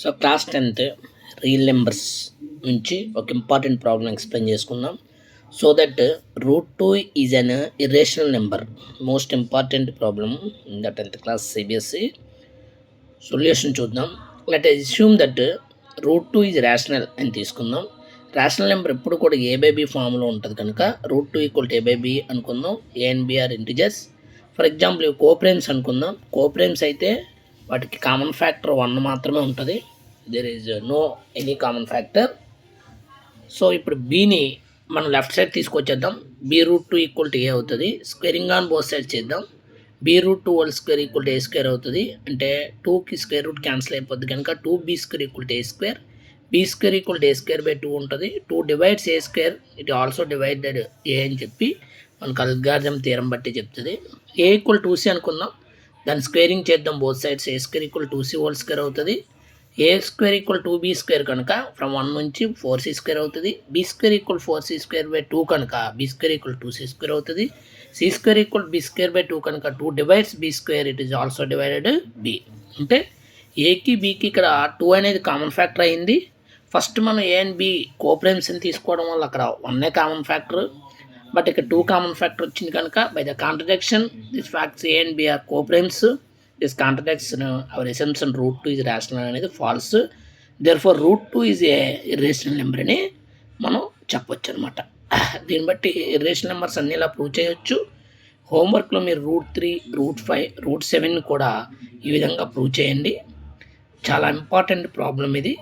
So class 10th real numbers నుంచి ఒక important problem explain చేసుకుందాం. So that √2 is an irrational number. Most important problem in the 10th class CBSE. Solution చూద్దాం. Let assume that √2 is rational అని తీసుకుందాం. Rational number ఎప్పుడు కూడా A/B ఫామ్లో ఉంటుంది కనుక √2 = A/B అనుకుందాం. A and B are integers. For example ఇవి కోప్రైమ్స్ అనుకుందాం. కోప్రైమ్స్ అయితే వాటికి కామన్ ఫ్యాక్టర్ 1 మాత్రమే ఉంటుంది. There is no any common factor. So ఇప్పుడు బీని మనం లెఫ్ట్ సైడ్ తీసుకొచ్చేద్దాం. B√2 = A అవుతుంది. స్క్వేరింగ్ ఆన్ బోత్ సైడ్ చేద్దాం. B√2² = A² అవుతుంది. అంటే 2కి స్క్వేర్ రూట్ క్యాన్సిల్ అయిపోద్ది కనుక 2B² = A². B² = A²/2 ఉంటుంది. 2 divides A², it also divided A అని చెప్పి మనకు అల్గారిథం థియరం బట్టి చెప్తుంది. A = 2C అనుకుందాం. దాన్ని స్క్వేరింగ్ చేద్దాం బోత్ సైడ్స్. A² = 2C² అవుతుంది. A² = 2B² కనుక ఫ్రమ్ 1 నుంచి 4C² అవుతుంది. B² = 4C²/2 కనుక B² = 2C² అవుతుంది. C² = B²/2 కనుక 2 divides B², it is also divided B. అంటే ఏకి బీకి ఇక్కడ 2 అనేది కామన్ ఫ్యాక్టర్ అయింది. ఫస్ట్ మనం A అండ్ B కోప్రైమ్స్ని తీసుకోవడం వల్ల అక్కడ 1 కామన్ ఫ్యాక్టర్, బట్ ఇక్కడ 2 కామన్ ఫ్యాక్టర్ వచ్చింది కనుక by the contradiction this facts A and B are coprimes. This contradiction our assumption √2 is rational అనేది false. Therefore √2 is a irrational number అని మనం చెప్పొచ్చు అనమాట. దీన్ని బట్టి ఇర్రేషనల్ నెంబర్స్ అన్ని ఇలా ప్రూవ్ చేయొచ్చు. హోంవర్క్లో మీరు √3, √5, √7 కూడా ఈ విధంగా ప్రూవ్ చేయండి. చాలా ఇంపార్టెంట్ ప్రాబ్లం ఇది.